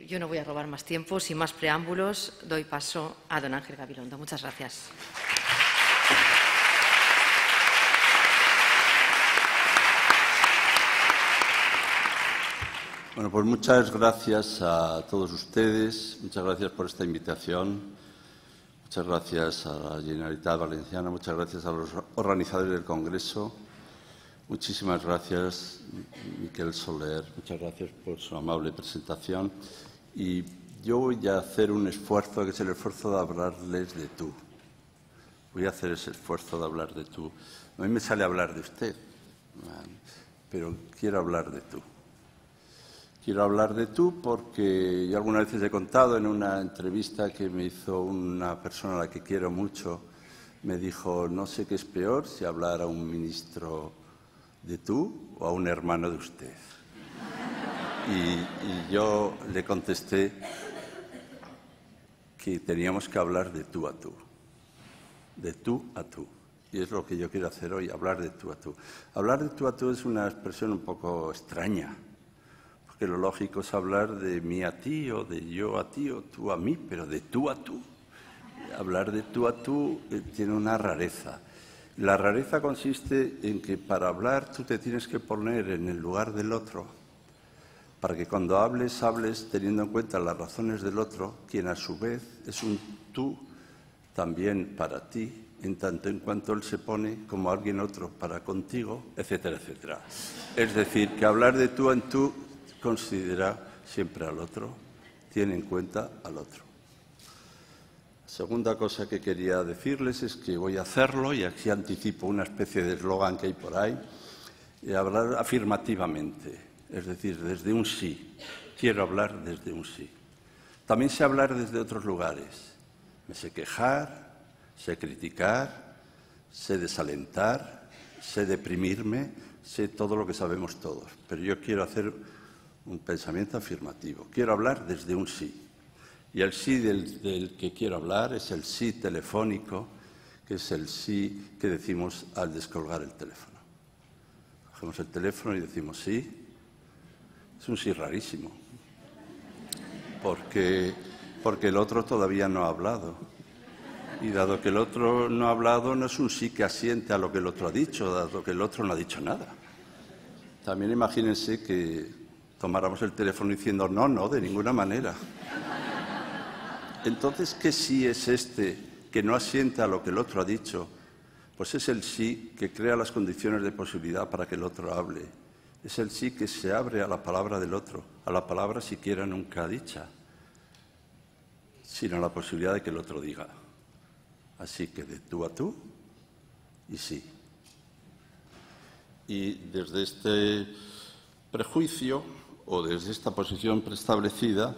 Yo no voy a robar más tiempo. Sin más preámbulos, doy paso a don Ángel Gabilondo. Muchas gracias. Bueno, pues muchas gracias a todos ustedes, muchas gracias por esta invitación, muchas gracias a la Generalitat Valenciana, muchas gracias a los organizadores del Congreso, muchísimas gracias, Miquel Soler, muchas gracias por su amable presentación. Y yo voy a hacer un esfuerzo, que es el esfuerzo de hablarles de tú. Voy a hacer ese esfuerzo de hablar de tú. A mí me sale hablar de usted, pero quiero hablar de tú. Quiero hablar de tú porque yo algunas veces he contado en una entrevista que me hizo una persona a la que quiero mucho, me dijo, no sé qué es peor, si hablar a un ministro de tú o a un hermano de usted. Y yo le contesté que teníamos que hablar de tú a tú, de tú a tú. Y es lo que yo quiero hacer hoy, hablar de tú a tú. Hablar de tú a tú es una expresión un poco extraña, porque lo lógico es hablar de mí a ti o de yo a ti o tú a mí, pero de tú a tú. Hablar de tú a tú tiene una rareza. La rareza consiste en que para hablar tú te tienes que poner en el lugar del otro, para que cuando hables, hables teniendo en cuenta las razones del otro, quien a su vez es un tú también para ti, en tanto en cuanto él se pone como alguien otro para contigo, etcétera, etcétera. Es decir, que hablar de tú en tú considera siempre al otro, tiene en cuenta al otro. Segunda cosa que quería decirles es que voy a hacerlo, y aquí anticipo una especie de eslogan que hay por ahí, y hablar afirmativamente, es decir, desde un sí. Quiero hablar desde un sí. También sé hablar desde otros lugares. Me sé quejar, sé criticar, sé desalentar, sé deprimirme, sé todo lo que sabemos todos, pero yo quiero hacer un pensamiento afirmativo. Quiero hablar desde un sí. Y el sí del que quiero hablar es el sí telefónico, que es el sí que decimos al descolgar el teléfono. Cogemos el teléfono y decimos sí. Es un sí rarísimo, porque el otro todavía no ha hablado. Y dado que el otro no ha hablado, no es un sí que asiente a lo que el otro ha dicho, dado que el otro no ha dicho nada. También imagínense que tomáramos el teléfono diciendo no, no, de ninguna manera. Entonces, ¿qué sí es este que no asienta a lo que el otro ha dicho? Pues es el sí que crea las condiciones de posibilidad para que el otro hable. Es el sí que se abre a la palabra del otro, a la palabra siquiera nunca dicha, sino a la posibilidad de que el otro diga. Así que de tú a tú y sí. Y desde este prejuicio o desde esta posición preestablecida,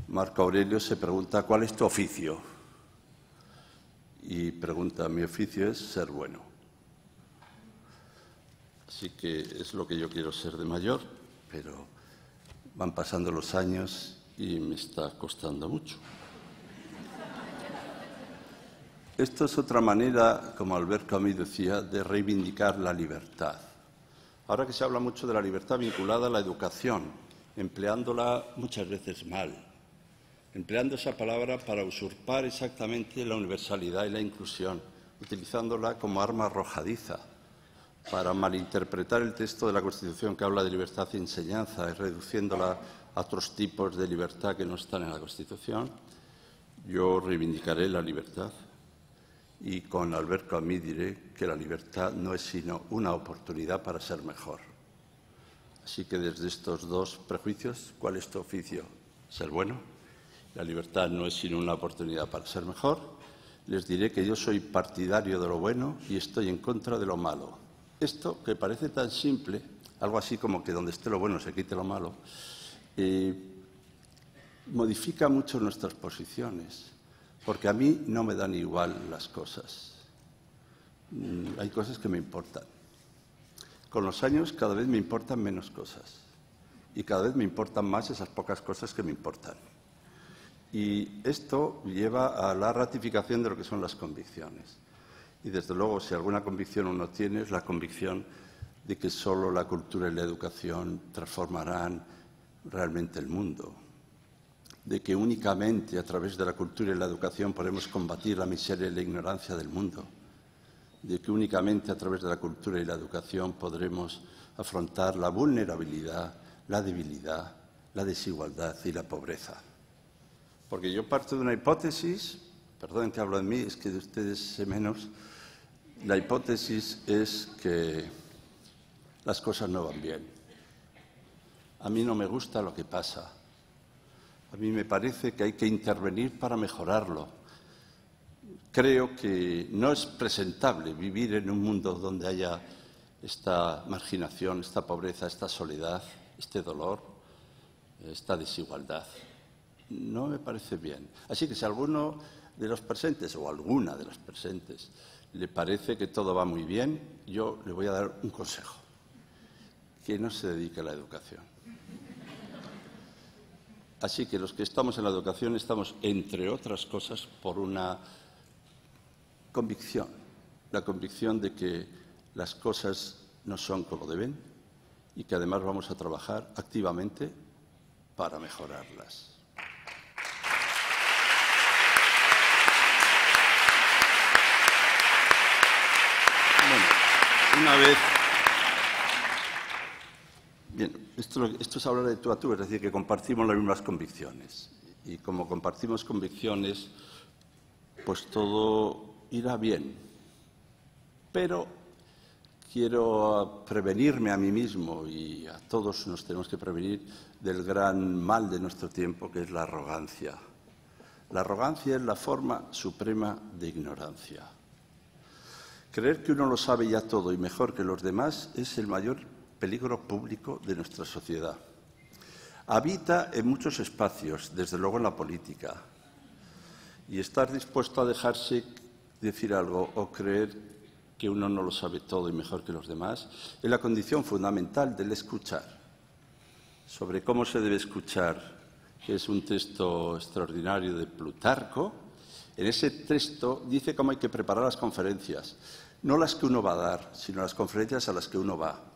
Marco Aurelio se pregunta ¿cuál es tu oficio? Y pregunta, mi oficio es ser bueno. Así que es lo que yo quiero ser de mayor, pero van pasando los años y me está costando mucho. Esto es otra manera, como Albert Camus decía, de reivindicar la libertad. Ahora que se habla mucho de la libertad vinculada a la educación, empleándola muchas veces mal, empleando esa palabra para usurpar exactamente la universalidad y la inclusión, utilizándola como arma arrojadiza para malinterpretar el texto de la Constitución que habla de libertad y enseñanza y reduciéndola a otros tipos de libertad que no están en la Constitución. Yo reivindicaré la libertad y con Albert Camus diré que la libertad no es sino una oportunidad para ser mejor. Así que desde estos dos prejuicios, ¿cuál es tu oficio? Ser bueno. La libertad no es sino una oportunidad para ser mejor. Les diré que yo soy partidario de lo bueno y estoy en contra de lo malo. Esto, que parece tan simple, algo así como que donde esté lo bueno se quite lo malo, modifica mucho nuestras posiciones, porque a mí no me dan igual las cosas. Hay cosas que me importan. Con los años cada vez me importan menos cosas y cada vez me importan más esas pocas cosas que me importan. Y esto lleva a la ratificación de lo que son las convicciones. Y desde luego, si alguna convicción uno tiene, es la convicción de que solo la cultura y la educación transformarán realmente el mundo, de que únicamente a través de la cultura y la educación podemos combatir la miseria y la ignorancia del mundo, de que únicamente a través de la cultura y la educación podremos afrontar la vulnerabilidad, la debilidad, la desigualdad y la pobreza. Porque yo parto de una hipótesis, perdonen que hablo de mí, es que de ustedes sé menos, la hipótesis es que las cosas no van bien. A mí no me gusta lo que pasa. A mí me parece que hay que intervenir para mejorarlo. Creo que no es presentable vivir en un mundo donde haya esta marginación, esta pobreza, esta soledad, este dolor, esta desigualdad. No me parece bien. Así que si alguno de los presentes o alguna de las presentes le parece que todo va muy bien, yo le voy a dar un consejo: que no se dedique a la educación. Así que los que estamos en la educación estamos, entre otras cosas, por una convicción, la convicción de que las cosas no son como deben y que además vamos a trabajar activamente para mejorarlas. Bueno, una vez... Bien, esto es hablar de tú a tú, es decir, que compartimos las mismas convicciones. Y como compartimos convicciones, pues todo irá bien. Pero quiero prevenirme a mí mismo, y a todos nos tenemos que prevenir, del gran mal de nuestro tiempo, que es la arrogancia. La arrogancia es la forma suprema de ignorancia. Creer que uno lo sabe ya todo y mejor que los demás es el mayor peligro público de nuestra sociedad. Habita en muchos espacios, desde luego en la política, y estar dispuesto a dejarse decir algo o creer que uno no lo sabe todo y mejor que los demás es la condición fundamental del escuchar. Sobre cómo se debe escuchar, que es un texto extraordinario de Plutarco, en ese texto dice cómo hay que preparar las conferencias, no las que uno va a dar, sino las conferencias a las que uno va.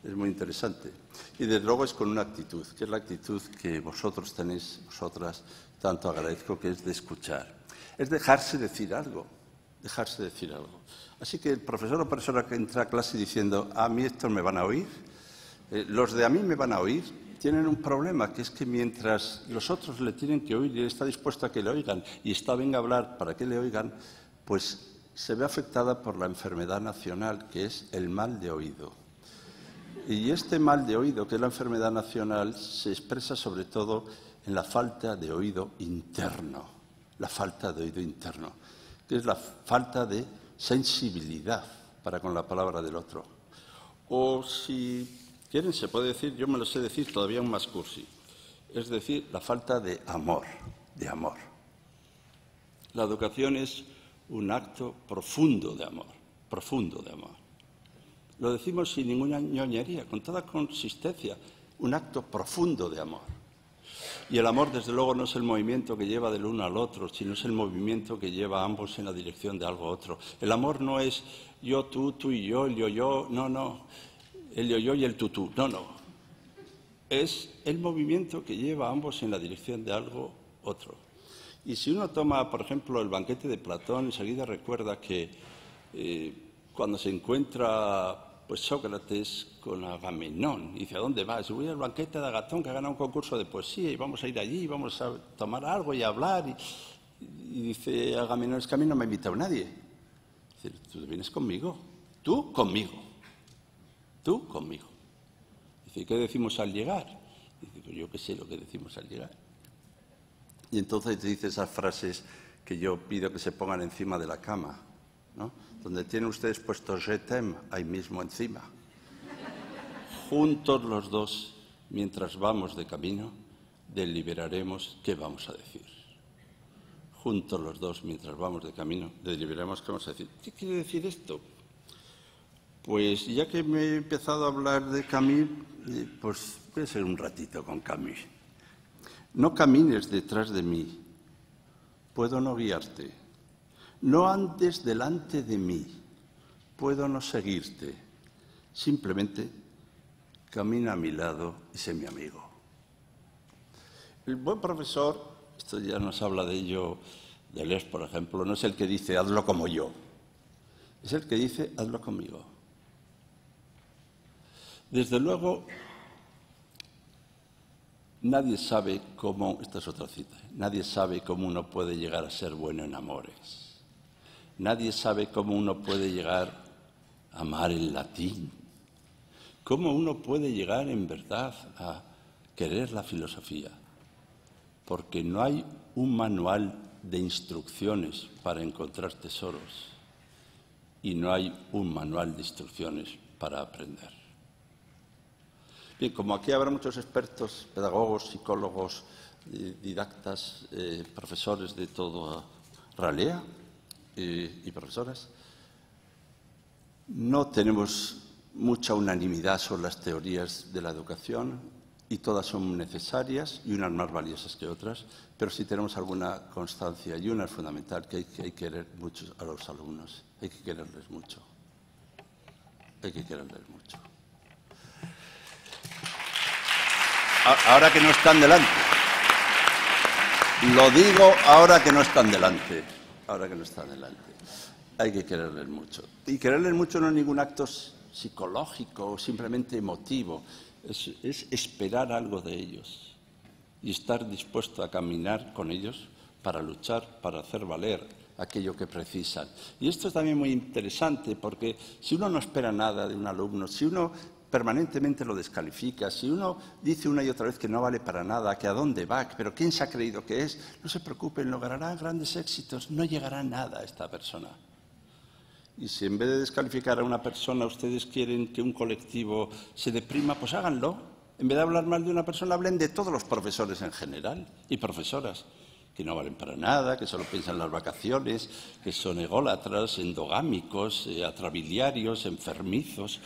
Es muy interesante. Y desde luego es con una actitud, que es la actitud que vosotros tenéis, vosotras, tanto agradezco, que es de escuchar. Es dejarse decir algo, dejarse decir algo. Así que el profesor o profesora que entra a clase diciendo, a mí estos me van a oír, los de a mí me van a oír, tienen un problema, que es que mientras los otros le tienen que oír y él está dispuesto a que le oigan y está venga a hablar para que le oigan, pues se ve afectada por la enfermedad nacional, que es el mal de oído. Y este mal de oído, que es la enfermedad nacional, se expresa sobre todo en la falta de oído interno, la falta de oído interno, que es la falta de sensibilidad para con la palabra del otro. O si quieren, se puede decir, yo me lo sé decir todavía un más cursi, es decir, la falta de amor, de amor. La educación es un acto profundo de amor, profundo de amor. Lo decimos sin ninguna ñoñería, con toda consistencia, un acto profundo de amor. Y el amor, desde luego, no es el movimiento que lleva del uno al otro, sino es el movimiento que lleva a ambos en la dirección de algo otro. El amor no es yo, tú y yo, el yo, no, no, el yo y el tú, no, no. Es el movimiento que lleva a ambos en la dirección de algo otro. Y si uno toma, por ejemplo, el banquete de Platón, enseguida recuerda que cuando se encuentra pues Sócrates con Agamenón, dice, ¿a dónde vas? Voy al banquete de Agatón, que ha ganado un concurso de poesía, y vamos a ir allí, y vamos a tomar algo y hablar. Y dice Agamenón, es que a mí no me ha invitado nadie. Dice, tú vienes conmigo, tú conmigo, tú conmigo. Dice, ¿qué decimos al llegar? Dice, pues yo qué sé lo que decimos al llegar. Y entonces dice esas frases que yo pido que se pongan encima de la cama, ¿no? Donde tienen ustedes puesto je t'aime, ahí mismo encima. Juntos los dos, mientras vamos de camino, deliberaremos qué vamos a decir. Juntos los dos, mientras vamos de camino, deliberaremos qué vamos a decir. ¿Qué quiere decir esto? Pues ya que me he empezado a hablar de Camus, pues voy a ser un ratito con Camus. No camines detrás de mí, puedo no guiarte. No andes delante de mí, puedo no seguirte. Simplemente camina a mi lado y sé mi amigo. El buen profesor, esto ya nos habla de ello Deleuze, por ejemplo, no es el que dice hazlo como yo, es el que dice hazlo conmigo. Desde luego, nadie sabe cómo, esta es otra cita, nadie sabe cómo uno puede llegar a ser bueno en amores. Nadie sabe cómo uno puede llegar a amar el latín. Cómo uno puede llegar en verdad a querer la filosofía. Porque no hay un manual de instrucciones para encontrar tesoros y no hay un manual de instrucciones para aprender. Bien, como aquí habrá muchos expertos, pedagogos, psicólogos, didactas, profesores de toda ralea y profesoras, no tenemos mucha unanimidad sobre las teorías de la educación y todas son necesarias y unas más valiosas que otras, pero sí tenemos alguna constancia y una es fundamental, que hay que querer mucho a los alumnos, hay que quererles mucho. Hay que quererles mucho. Ahora que no están delante. Lo digo ahora que no están delante. Ahora que no están delante. Hay que quererles mucho. Y quererles mucho no es ningún acto psicológico o simplemente emotivo. Es esperar algo de ellos y estar dispuesto a caminar con ellos para luchar, para hacer valer aquello que precisan. Y esto es también muy interesante porque si uno no espera nada de un alumno, si uno permanentemente lo descalifica, si uno dice una y otra vez que no vale para nada, que a dónde va, pero quién se ha creído que es, no se preocupen, logrará grandes éxitos, no llegará nada a esta persona. Y si en vez de descalificar a una persona ustedes quieren que un colectivo se deprima, pues háganlo. En vez de hablar mal de una persona, hablen de todos los profesores en general y profesoras, que no valen para nada, que solo piensan en las vacaciones, que son ególatras, endogámicos, atrabiliarios, enfermizos.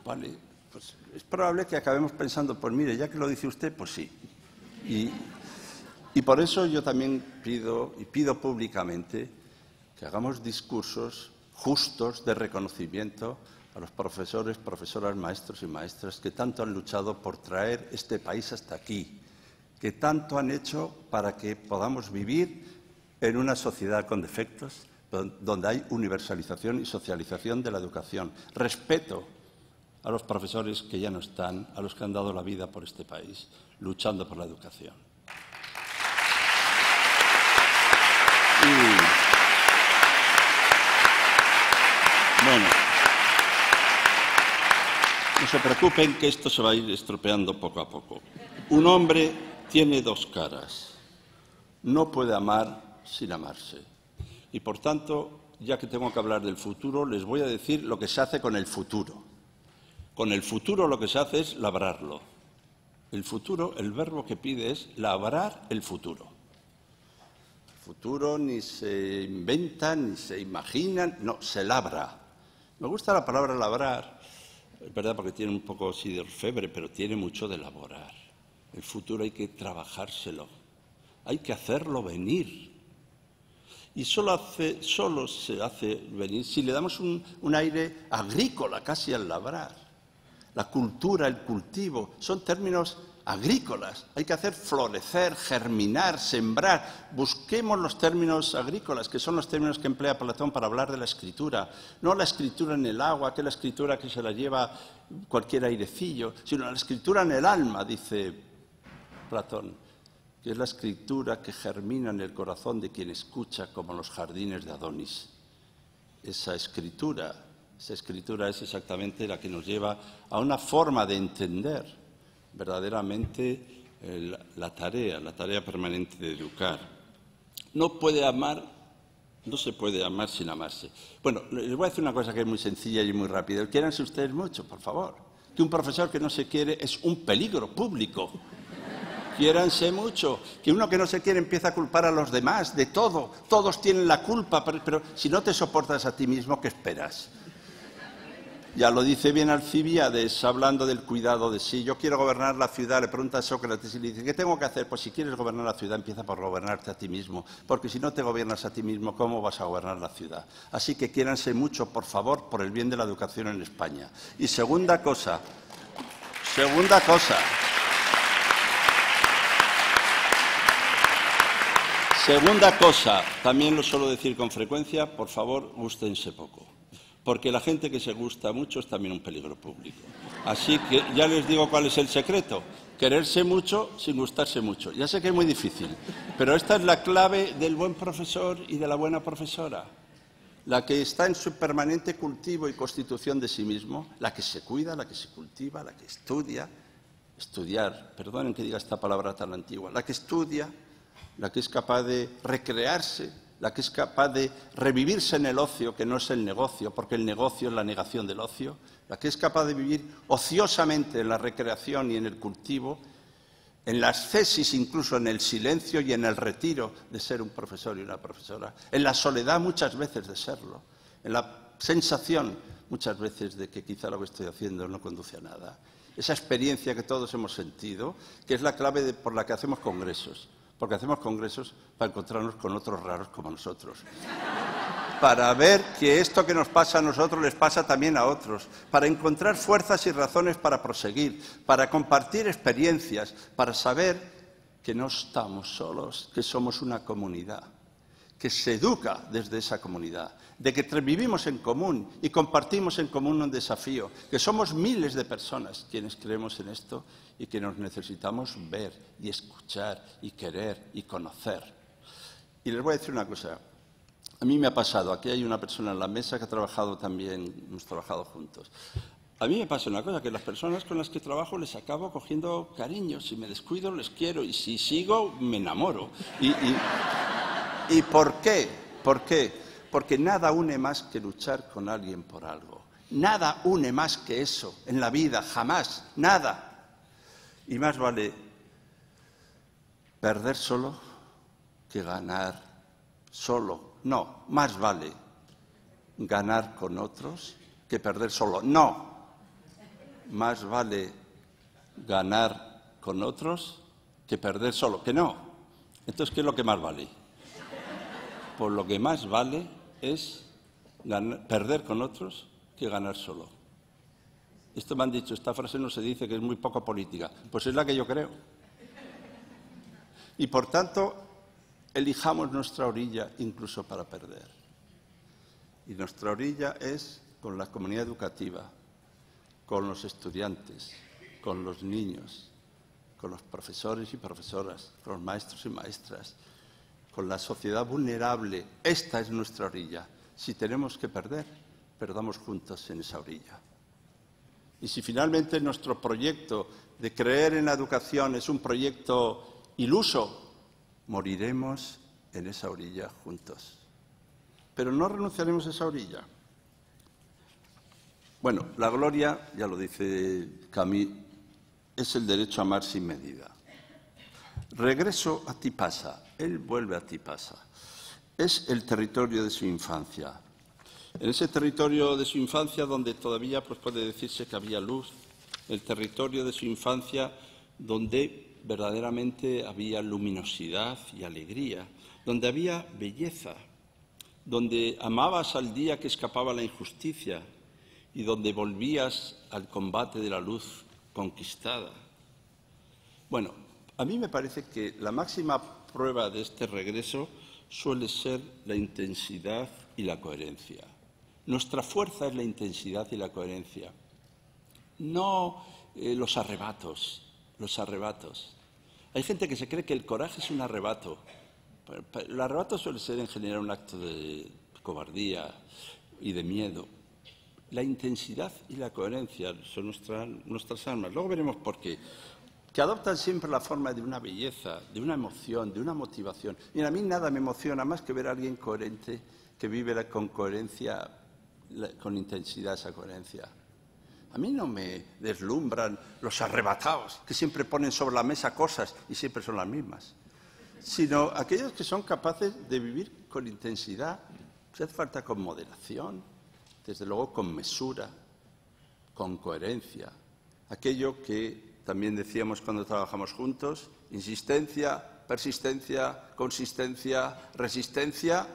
Vale, pues es probable que acabemos pensando, pues mire, ya que lo dice usted, pues sí. Y por eso yo también pido públicamente que hagamos discursos justos de reconocimiento a los profesores, profesoras, maestros y maestras que tanto han luchado por traer este país hasta aquí, que tanto han hecho para que podamos vivir en una sociedad con defectos, donde hay universalización y socialización de la educación. Respeto a los profesores que ya no están, a los que han dado la vida por este país, luchando por la educación. Bueno, no se preocupen que esto se va a ir estropeando poco a poco. Un hombre tiene dos caras. No puede amar sin amarse. Y por tanto, ya que tengo que hablar del futuro, les voy a decir lo que se hace con el futuro. Con el futuro lo que se hace es labrarlo. El futuro, el verbo que pide es labrar el futuro. El futuro ni se inventa, ni se imagina, no, se labra. Me gusta la palabra labrar, es verdad porque tiene un poco así de orfebre, pero tiene mucho de elaborar. El futuro hay que trabajárselo, hay que hacerlo venir. Y solo se hace venir si le damos un aire agrícola casi al labrar. La cultura, el cultivo, son términos agrícolas. Hay que hacer florecer, germinar, sembrar. Busquemos los términos agrícolas, que son los términos que emplea Platón para hablar de la escritura. No la escritura en el agua, que es la escritura que se la lleva cualquier airecillo, sino la escritura en el alma, dice Platón, que es la escritura que germina en el corazón de quien escucha, como los jardines de Adonis. Esa escritura es exactamente la que nos lleva a una forma de entender verdaderamente la tarea permanente de educar. No se puede amar sin amarse. Bueno, les voy a decir una cosa que es muy sencilla y muy rápida. Quiéranse ustedes mucho, por favor. Que un profesor que no se quiere es un peligro público. Quiéranse mucho. Que uno que no se quiere empieza a culpar a los demás de todo. Todos tienen la culpa, pero si no te soportas a ti mismo, ¿qué esperas? Ya lo dice bien Alcibíades, hablando del cuidado de sí. Yo quiero gobernar la ciudad, le pregunta a Sócrates y le dice, ¿qué tengo que hacer? Pues si quieres gobernar la ciudad, empieza por gobernarte a ti mismo, porque si no te gobiernas a ti mismo, ¿cómo vas a gobernar la ciudad? Así que quiéranse mucho, por favor, por el bien de la educación en España. Y segunda cosa, Segunda cosa, también lo suelo decir con frecuencia, por favor, gústense poco. Porque la gente que se gusta mucho es también un peligro público. Así que ya les digo cuál es el secreto. Quererse mucho sin gustarse mucho. Ya sé que es muy difícil, pero esta es la clave del buen profesor y de la buena profesora. La que está en su permanente cultivo y constitución de sí mismo, la que se cuida, la que se cultiva, la que estudiar, perdonen que diga esta palabra tan antigua, la que estudia, la que es capaz de recrearse, la que es capaz de revivirse en el ocio, que no es el negocio, porque el negocio es la negación del ocio, la que es capaz de vivir ociosamente en la recreación y en el cultivo, en la ascesis, incluso en el silencio y en el retiro de ser un profesor y una profesora, en la soledad muchas veces de serlo, en la sensación muchas veces de que quizá lo que estoy haciendo no conduce a nada. Esa experiencia que todos hemos sentido, que es la clave por la que hacemos congresos, porque hacemos congresos para encontrarnos con otros raros como nosotros, para ver que esto que nos pasa a nosotros les pasa también a otros, para encontrar fuerzas y razones para proseguir, para compartir experiencias, para saber que no estamos solos, que somos una comunidad, que se educa desde esa comunidad, de que vivimos en común y compartimos en común un desafío, que somos miles de personas quienes creemos en esto y que nos necesitamos ver y escuchar y querer y conocer. Y les voy a decir una cosa. A mí me ha pasado, aquí hay una persona en la mesa que ha trabajado también, hemos trabajado juntos. A mí me pasa una cosa, que las personas con las que trabajo les acabo cogiendo cariño. Si me descuido, les quiero, y si sigo, me enamoro. ¿Y por qué? ¿Por qué? Porque nada une más que luchar con alguien por algo. Nada une más que eso en la vida, jamás, nada. Y más vale perder solo que ganar solo. No, más vale ganar con otros que perder solo. No, más vale ganar con otros que perder solo. Que no. Entonces, ¿qué es lo que más vale? Pues lo que más vale es perder con otros que ganar solo. Esto me han dicho, esta frase no se dice, que es muy poco política. Pues es la que yo creo. Y por tanto, elijamos nuestra orilla incluso para perder. Y nuestra orilla es con la comunidad educativa, con los estudiantes, con los niños, con los profesores y profesoras, con los maestros y maestras, con la sociedad vulnerable. Esta es nuestra orilla. Si tenemos que perder, perdamos juntos en esa orilla. Y si finalmente nuestro proyecto de creer en la educación es un proyecto iluso, moriremos en esa orilla juntos. Pero no renunciaremos a esa orilla. Bueno, la gloria, ya lo dice Camus, es el derecho a amar sin medida. Regreso a Tipasa. Él vuelve a Tipasa. Es el territorio de su infancia. En ese territorio de su infancia donde todavía puede decirse que había luz, el territorio de su infancia donde verdaderamente había luminosidad y alegría, donde había belleza, donde amabas al día que escapaba la injusticia y donde volvías al combate de la luz conquistada. Bueno, a mí me parece que la máxima prueba de este regreso suele ser la intensidad y la coherencia. Nuestra fuerza es la intensidad y la coherencia, no los arrebatos. Hay gente que se cree que el coraje es un arrebato. El arrebato suele ser en general un acto de cobardía y de miedo. La intensidad y la coherencia son nuestras armas. Luego veremos por qué. Que adoptan siempre la forma de una belleza, de una emoción, de una motivación. Mira, a mí nada me emociona más que ver a alguien coherente, que vive con coherencia, con intensidad esa coherencia. A mí no me deslumbran los arrebatados, que siempre ponen sobre la mesa cosas y siempre son las mismas, sino aquellos que son capaces de vivir con intensidad, si hace falta con moderación, desde luego con mesura, con coherencia. Aquello que también decíamos cuando trabajamos juntos, insistencia, persistencia, consistencia, resistencia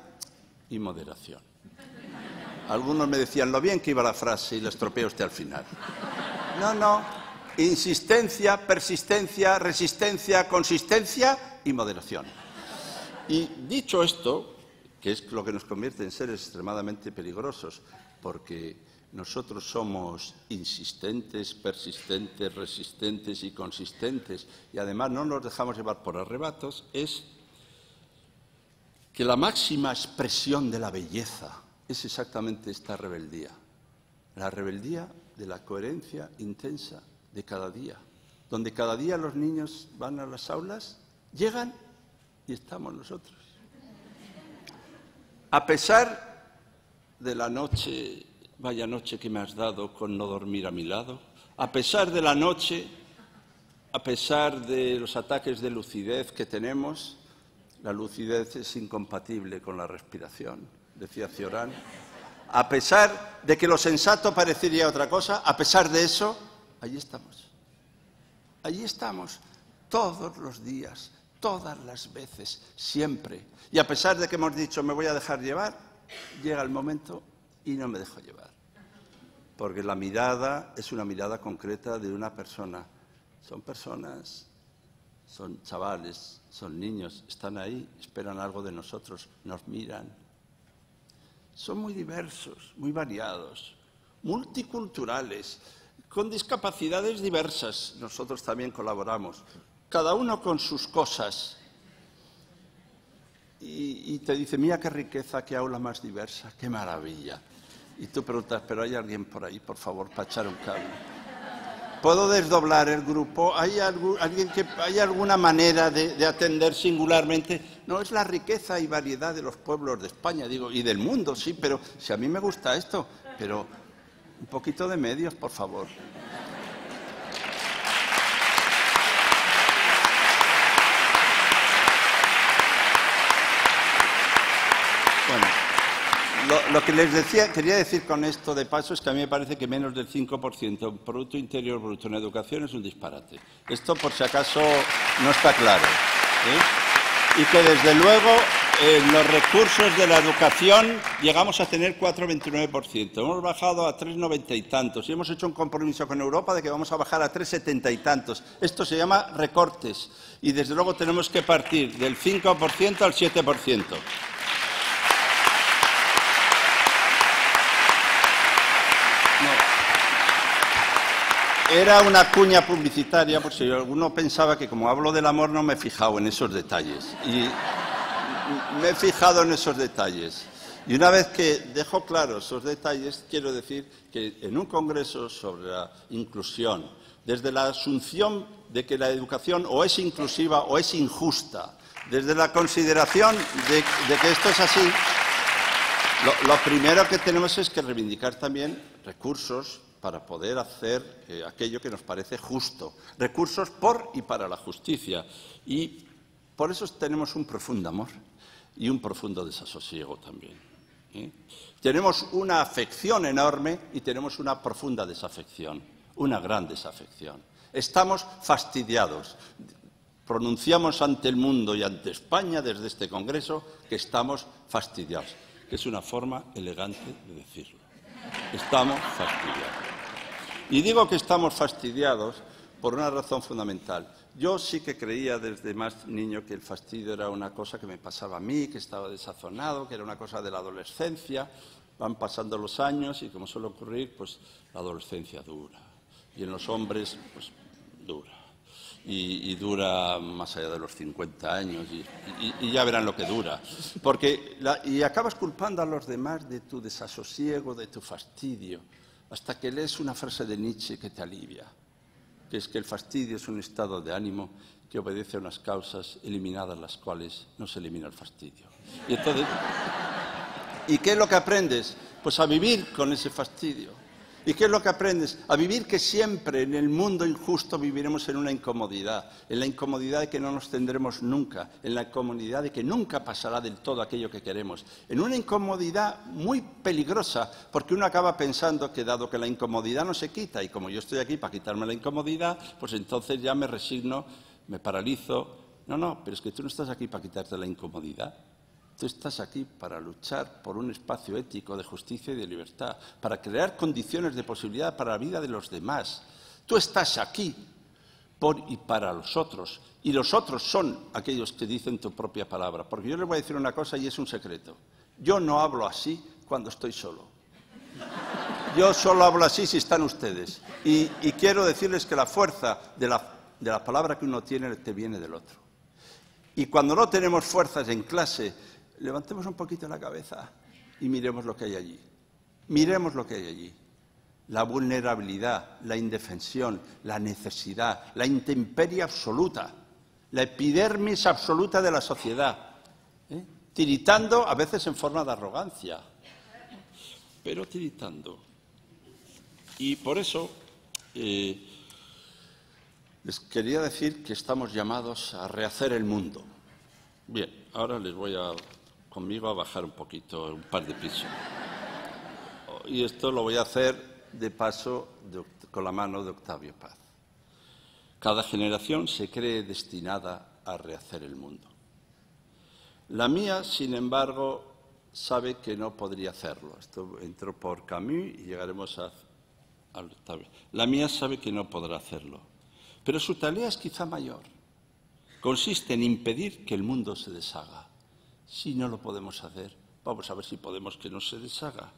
y moderación. Algunos me decían lo bien que iba la frase y la estropea usted al final. No, insistencia, persistencia, resistencia, consistencia y moderación. Y dicho esto, que es lo que nos convierte en seres extremadamente peligrosos, porque nosotros somos insistentes, persistentes, resistentes y consistentes, y además no nos dejamos llevar por arrebatos, es que la máxima expresión de la belleza es exactamente esta rebeldía, la rebeldía de la coherencia intensa de cada día, donde cada día los niños van a las aulas, llegan y estamos nosotros. A pesar de la noche, vaya noche que me has dado con no dormir a mi lado, a pesar de la noche, a pesar de los ataques de lucidez que tenemos, la lucidez es incompatible con la respiración, decía Cioran. A pesar de que lo sensato parecería otra cosa, a pesar de eso, allí estamos. Allí estamos, todos los días, todas las veces, siempre. Y a pesar de que hemos dicho, me voy a dejar llevar, llega el momento y no me dejo llevar. Porque la mirada es una mirada concreta de una persona. Son personas, son chavales, son niños, están ahí, esperan algo de nosotros, nos miran. Son muy diversos, muy variados, multiculturales, con discapacidades diversas. Nosotros también colaboramos, cada uno con sus cosas. Y te dice, mira qué riqueza, qué aula más diversa, qué maravilla. Y tú preguntas, ¿pero hay alguien por ahí, por favor, para echar un cable? ¿Puedo desdoblar el grupo? ¿Hay alguna manera de atender singularmente? No, es la riqueza y variedad de los pueblos de España, digo, y del mundo, sí, pero si a mí me gusta esto, pero un poquito de medios, por favor. Bueno, lo que les decía, quería decir con esto de paso es que a mí me parece que menos del 5% del Producto Interior Bruto en educación es un disparate. Esto, por si acaso, no está claro, ¿eh? Y que, desde luego, en los recursos de la educación llegamos a tener 4,29%. Hemos bajado a 3,90 y tantos y hemos hecho un compromiso con Europa de que vamos a bajar a 3,70 y tantos. Esto se llama recortes y, desde luego, tenemos que partir del 5% al 7%. Era una cuña publicitaria, por si alguno pensaba que, como hablo del amor, no me he fijado en esos detalles. Y me he fijado en esos detalles. Y una vez que dejo claros esos detalles, quiero decir que en un congreso sobre la inclusión, desde la asunción de que la educación o es inclusiva o es injusta, desde la consideración de que esto es así, lo primero que tenemos es que reivindicar también recursos para poder hacer aquello que nos parece justo. Recursos por y para la justicia. Y por eso tenemos un profundo amor y un profundo desasosiego también, ¿eh? Tenemos una afección enorme y tenemos una profunda desafección, una gran desafección. Estamos fastidiados. Pronunciamos ante el mundo y ante España desde este Congreso que estamos fastidiados, que es una forma elegante de decirlo. Estamos fastidiados. Y digo que estamos fastidiados por una razón fundamental. Yo sí que creía desde más niño que el fastidio era una cosa que me pasaba a mí, que estaba desazonado, que era una cosa de la adolescencia. Van pasando los años y, como suele ocurrir, pues la adolescencia dura. Y en los hombres, pues dura. Y dura más allá de los 50 años y ya verán lo que dura. Y acabas culpando a los demás de tu desasosiego, de tu fastidio, hasta que lees una frase de Nietzsche que te alivia, que es que el fastidio es un estado de ánimo que obedece a unas causas eliminadas las cuales no se elimina el fastidio. Y entonces, ¿y qué es lo que aprendes? Pues a vivir con ese fastidio. ¿Y qué es lo que aprendes? A vivir que siempre en el mundo injusto viviremos en una incomodidad, en la incomodidad de que no nos tendremos nunca, en la incomodidad de que nunca pasará del todo aquello que queremos, en una incomodidad muy peligrosa, porque uno acaba pensando que, dado que la incomodidad no se quita, y como yo estoy aquí para quitarme la incomodidad, pues entonces ya me resigno, me paralizo. No, pero es que tú no estás aquí para quitarte la incomodidad. Tú estás aquí para luchar por un espacio ético de justicia y de libertad, para crear condiciones de posibilidad para la vida de los demás. Tú estás aquí por y para los otros. Y los otros son aquellos que dicen tu propia palabra. Porque yo les voy a decir una cosa y es un secreto. Yo no hablo así cuando estoy solo. Yo solo hablo así si están ustedes. Y quiero decirles que la fuerza de la palabra que uno tiene te viene del otro. Y cuando no tenemos fuerzas en clase, levantemos un poquito la cabeza y miremos lo que hay allí. Miremos lo que hay allí. La vulnerabilidad, la indefensión, la necesidad, la intemperie absoluta, la epidermis absoluta de la sociedad, tiritando a veces en forma de arrogancia, pero tiritando. Y por eso les quería decir que estamos llamados a rehacer el mundo. Bien, ahora les voy conmigo a bajar un poquito, un par de pisos. Y esto lo voy a hacer de paso con la mano de Octavio Paz. Cada generación se cree destinada a rehacer el mundo. La mía, sin embargo, sabe que no podría hacerlo. Esto entró por Camus y llegaremos a Octavio. La mía sabe que no podrá hacerlo, pero su tarea es quizá mayor. Consiste en impedir que el mundo se deshaga. Si no lo podemos hacer, vamos a ver si podemos que no se deshaga.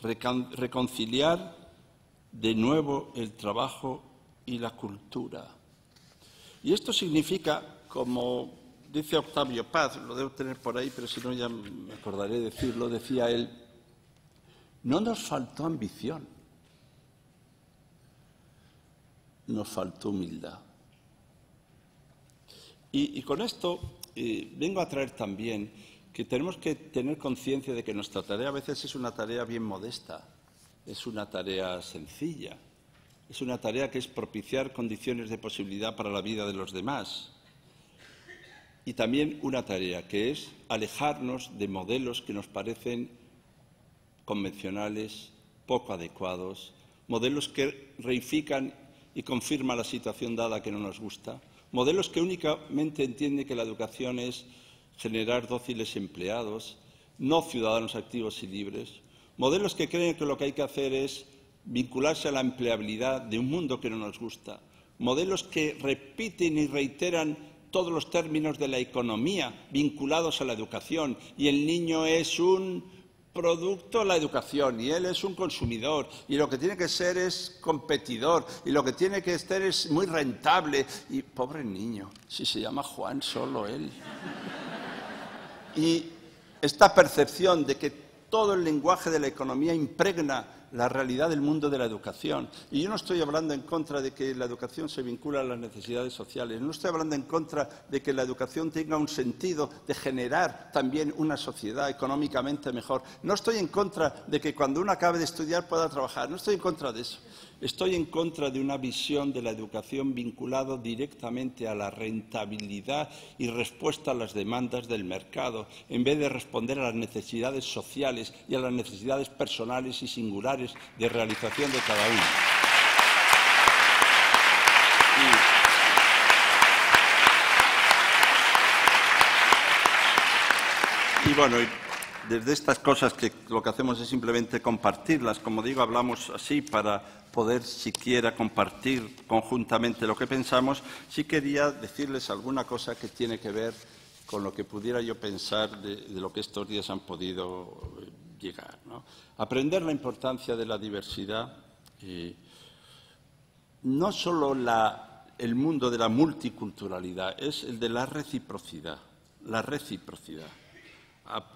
Reconciliar de nuevo el trabajo y la cultura. Y esto significa, como dice Octavio Paz, lo debo tener por ahí, pero si no ya me acordaré de decirlo, decía él, no nos faltó ambición, nos faltó humildad. Y con esto vengo a traer también que tenemos que tener conciencia de que nuestra tarea a veces es una tarea bien modesta, es una tarea sencilla, es una tarea que es propiciar condiciones de posibilidad para la vida de los demás. Y también una tarea que es alejarnos de modelos que nos parecen convencionales, poco adecuados, modelos que reifican y confirman la situación dada que no nos gusta, modelos que únicamente entienden que la educación es generar dóciles empleados, no ciudadanos activos y libres, modelos que creen que lo que hay que hacer es vincularse a la empleabilidad de un mundo que no nos gusta, modelos que repiten y reiteran todos los términos de la economía vinculados a la educación y el niño es un producto de la educación y él es un consumidor y lo que tiene que ser es competidor y lo que tiene que ser es muy rentable y pobre niño, si se llama Juan solo él. Y esta percepción de que todo el lenguaje de la economía impregna la realidad del mundo de la educación. Y yo no estoy hablando en contra de que la educación se vincule a las necesidades sociales, no estoy hablando en contra de que la educación tenga un sentido de generar también una sociedad económicamente mejor. No estoy en contra de que cuando uno acabe de estudiar pueda trabajar, no estoy en contra de eso. Estoy en contra de una visión de la educación vinculada directamente a la rentabilidad y respuesta a las demandas del mercado, en vez de responder a las necesidades sociales y a las necesidades personales y singulares de realización de cada uno. Y bueno, desde estas cosas que lo que hacemos es simplemente compartirlas, como digo, hablamos así para poder siquiera compartir conjuntamente lo que pensamos, sí quería decirles alguna cosa que tiene que ver con lo que pudiera yo pensar de lo que estos días han podido llegar, ¿no? Aprender la importancia de la diversidad, no solo el mundo de la multiculturalidad, es el de la reciprocidad,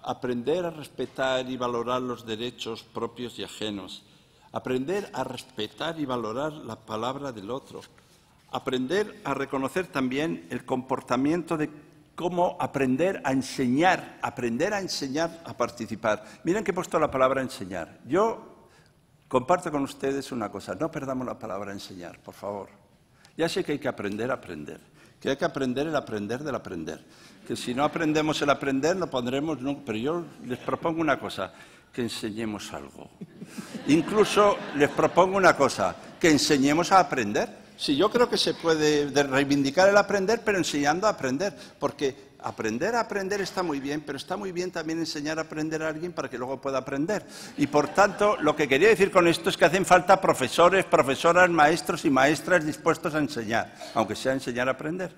aprender a respetar y valorar los derechos propios y ajenos, aprender a respetar y valorar la palabra del otro, aprender a reconocer también el comportamiento de cómo aprender a enseñar a participar. Miren que he puesto la palabra enseñar. Yo comparto con ustedes una cosa, no perdamos la palabra enseñar, por favor. Ya sé que hay que aprender a aprender, que hay que aprender el aprender del aprender, que si no aprendemos el aprender no pondremos nunca. Pero yo les propongo una cosa, que enseñemos algo. Incluso les propongo una cosa, que enseñemos a aprender. Sí, yo creo que se puede reivindicar el aprender, pero enseñando a aprender, porque aprender a aprender está muy bien, pero está muy bien también enseñar a aprender a alguien para que luego pueda aprender. Y por tanto, lo que quería decir con esto es que hacen falta profesores, profesoras, maestros y maestras dispuestos a enseñar, aunque sea enseñar a aprender.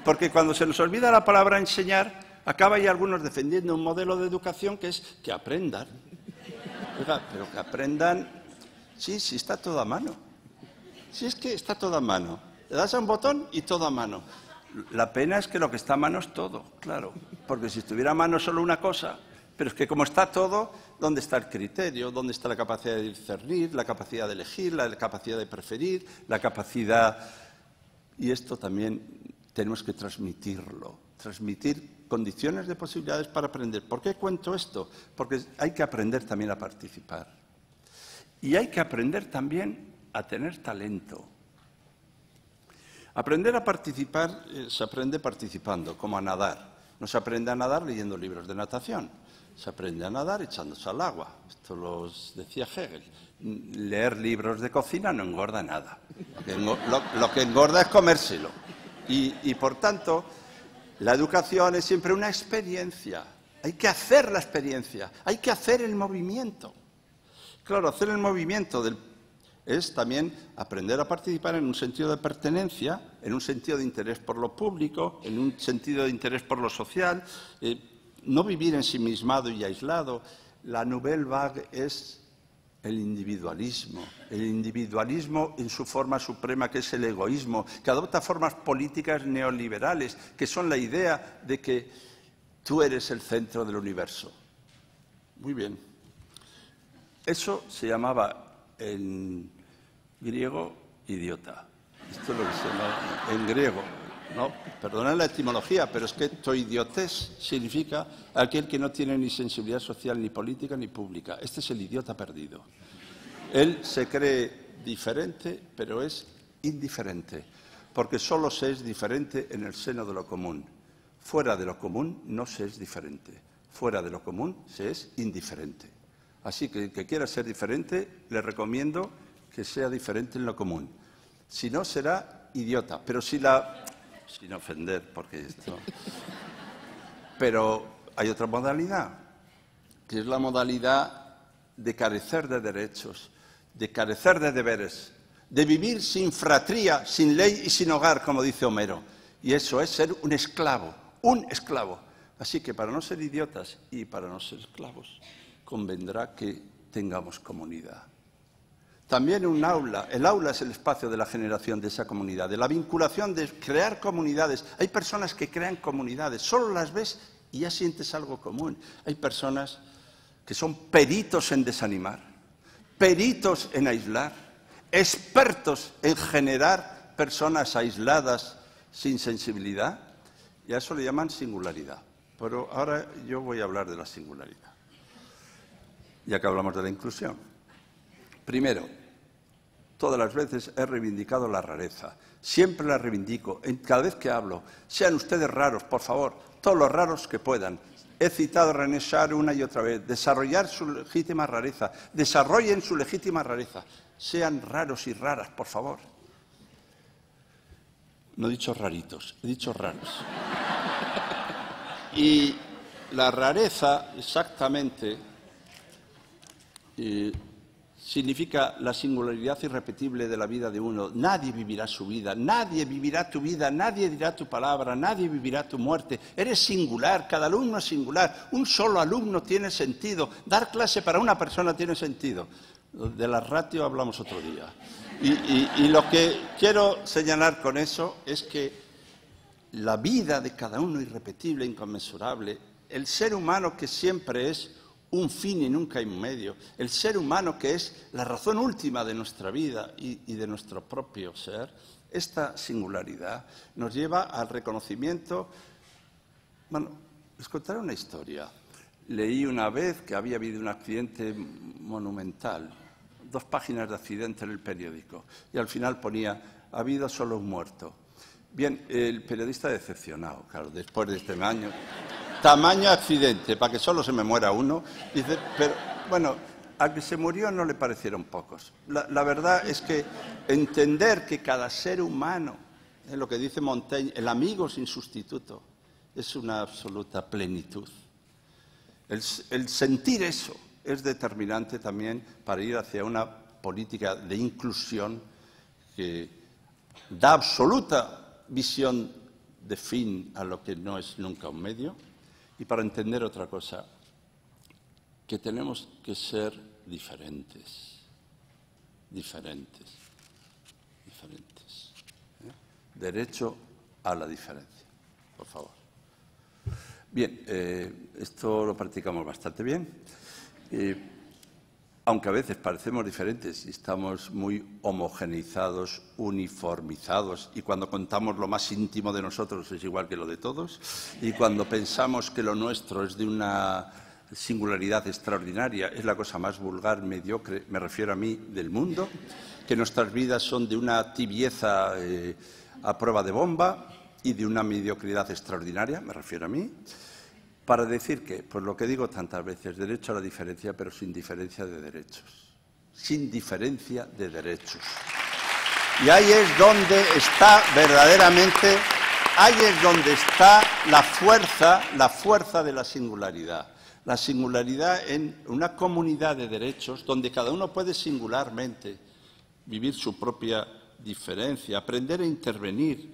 Porque cuando se nos olvida la palabra enseñar, acaba ahí algunos defendiendo un modelo de educación que es que aprendan. Oiga, pero que aprendan, sí, está todo a mano. Si es que está todo a mano. Le das a un botón y todo a mano. La pena es que lo que está a mano es todo, claro. Porque si estuviera a mano solo una cosa, pero es que como está todo, ¿dónde está el criterio? ¿Dónde está la capacidad de discernir, la capacidad de elegir, la capacidad de preferir, la capacidad... Y esto también tenemos que transmitirlo, transmitir condiciones de posibilidades para aprender. ¿Por qué cuento esto? Porque hay que aprender también a participar. Y hay que aprender también a tener talento. Aprender a participar se aprende participando, como a nadar. No se aprende a nadar leyendo libros de natación. Se aprende a nadar echándose al agua. Esto lo decía Hegel. Leer libros de cocina no engorda nada. Lo que engorda es comérselo. Y por tanto, la educación es siempre una experiencia. Hay que hacer la experiencia. Hay que hacer el movimiento. Claro, hacer el movimiento es también aprender a participar en un sentido de pertenencia, en un sentido de interés por lo público, en un sentido de interés por lo social, no vivir ensimismado y aislado. La Nouvelle Vague es el individualismo en su forma suprema, que es el egoísmo, que adopta formas políticas neoliberales, que son la idea de que tú eres el centro del universo. Muy bien. Eso se llamaba en griego, idiota. Esto es lo que se llama en griego. ¿No? Perdonad la etimología, pero es que toidiotes significa aquel que no tiene ni sensibilidad social, ni política, ni pública. Este es el idiota perdido. Él se cree diferente, pero es indiferente, porque solo se es diferente en el seno de lo común. Fuera de lo común no se es diferente. Fuera de lo común se es indiferente. Así que el que quiera ser diferente, le recomiendo que sea diferente en lo común. Si no, será idiota. Pero sin ofender, porque esto... Pero hay otra modalidad, que es la modalidad de carecer de derechos, de carecer de deberes, de vivir sin fratría, sin ley y sin hogar, como dice Homero. Y eso es ser un esclavo, un esclavo. Así que para no ser idiotas y para no ser esclavos, convendrá que tengamos comunidad. También un aula. El aula es el espacio de la generación de esa comunidad, de la vinculación, de crear comunidades. Hay personas que crean comunidades, solo las ves y ya sientes algo común. Hay personas que son peritos en desanimar, peritos en aislar, expertos en generar personas aisladas sin sensibilidad, y a eso le llaman singularidad. Pero ahora yo voy a hablar de la singularidad, ya que hablamos de la inclusión. Primero, todas las veces he reivindicado la rareza. Siempre la reivindico. Cada vez que hablo, sean ustedes raros, por favor, todos los raros que puedan. He citado a René Char una y otra vez. Desarrollar su legítima rareza. Desarrollen su legítima rareza. Sean raros y raras, por favor. No he dicho raritos, he dicho raros. Y la rareza, exactamente, significa la singularidad irrepetible de la vida de uno. Nadie vivirá su vida, nadie vivirá tu vida, nadie dirá tu palabra, nadie vivirá tu muerte. Eres singular, cada alumno es singular. Un solo alumno tiene sentido. Dar clase para una persona tiene sentido. De la ratio hablamos otro día. Y lo que quiero señalar con eso es que la vida de cada uno irrepetible, inconmensurable, el ser humano que siempre es un fin y nunca hay un medio, el ser humano que es la razón última de nuestra vida y de nuestro propio ser, esta singularidad nos lleva al reconocimiento. Bueno, les contaré una historia. Leí una vez que había habido un accidente monumental, 2 páginas de accidente en el periódico, y al final ponía, ha habido solo un muerto. Bien, el periodista decepcionado, claro, después de este tamaño accidente, para que solo se me muera uno. Dice, pero bueno, al que se murió no le parecieron pocos. La verdad es que entender que cada ser humano, es lo que dice Montaigne, el amigo sin sustituto, es una absoluta plenitud. El sentir eso es determinante también para ir hacia una política de inclusión que da absoluta visión de fin a lo que no es nunca un medio, y para entender otra cosa, que tenemos que ser diferentes. Derecho a la diferencia, por favor. Bien, esto lo practicamos bastante bien, aunque a veces parecemos diferentes y estamos muy homogeneizados, uniformizados, y cuando contamos lo más íntimo de nosotros es igual que lo de todos, y cuando pensamos que lo nuestro es de una singularidad extraordinaria, es la cosa más vulgar, mediocre, me refiero a mí, del mundo, que nuestras vidas son de una tibieza a prueba de bomba y de una mediocridad extraordinaria, me refiero a mí, para decir que, pues lo que digo tantas veces, derecho a la diferencia, pero sin diferencia de derechos. Sin diferencia de derechos. Y ahí es donde está verdaderamente, ahí es donde está la fuerza de la singularidad. La singularidad en una comunidad de derechos donde cada uno puede singularmente vivir su propia diferencia, aprender a intervenir,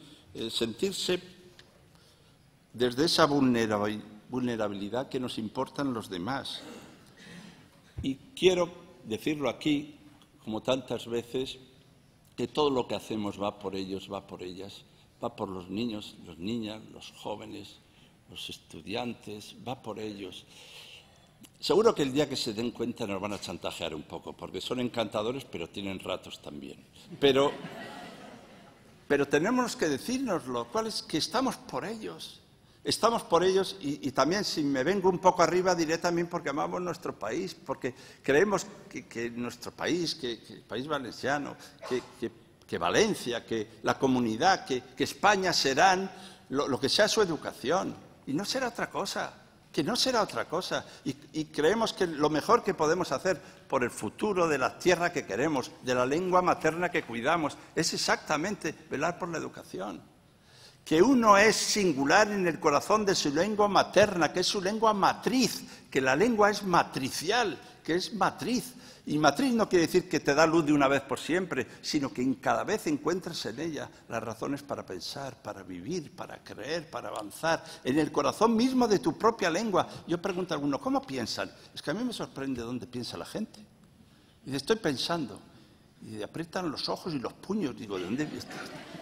sentirse desde esa vulnerabilidad que nos importan los demás. Y quiero decirlo aquí, como tantas veces, que todo lo que hacemos va por ellos, va por ellas, va por los niños, las niñas, los jóvenes, los estudiantes, va por ellos. Seguro que el día que se den cuenta nos van a chantajear un poco, porque son encantadores, pero tienen ratos también. Pero tenemos que decírnoslo, cuál es que estamos por ellos. Estamos por ellos y también, si me vengo un poco arriba, diré también porque amamos nuestro país, porque creemos que nuestro país, que el país valenciano, que Valencia, que la comunidad, que España serán lo que sea su educación. Y no será otra cosa, que no será otra cosa. Y creemos que lo mejor que podemos hacer por el futuro de la tierra que queremos, de la lengua materna que cuidamos, es exactamente velar por la educación. Que uno es singular en el corazón de su lengua materna, que es su lengua matriz, que la lengua es matricial, que es matriz. Y matriz no quiere decir que te da luz de una vez por siempre, sino que en cada vez encuentras en ella las razones para pensar, para vivir, para creer, para avanzar, en el corazón mismo de tu propia lengua. Yo pregunto a alguno, ¿cómo piensan? Es que a mí me sorprende dónde piensa la gente. Y dice, estoy pensando. Y aprietan los ojos y los puños. Digo, ¿de dónde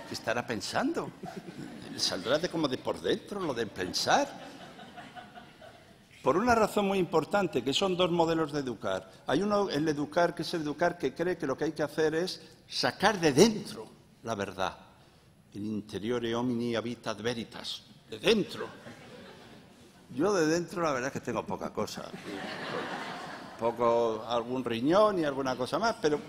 estará pensando? Saldrá de como de por dentro lo de pensar. Por una razón muy importante, que son dos modelos de educar. Hay uno, el educar, que es el educar que cree que lo que hay que hacer es sacar de dentro la verdad. In interiore homini habitat veritas. De dentro. Yo de dentro la verdad es que tengo poca cosa. Poco, algún riñón y alguna cosa más, pero...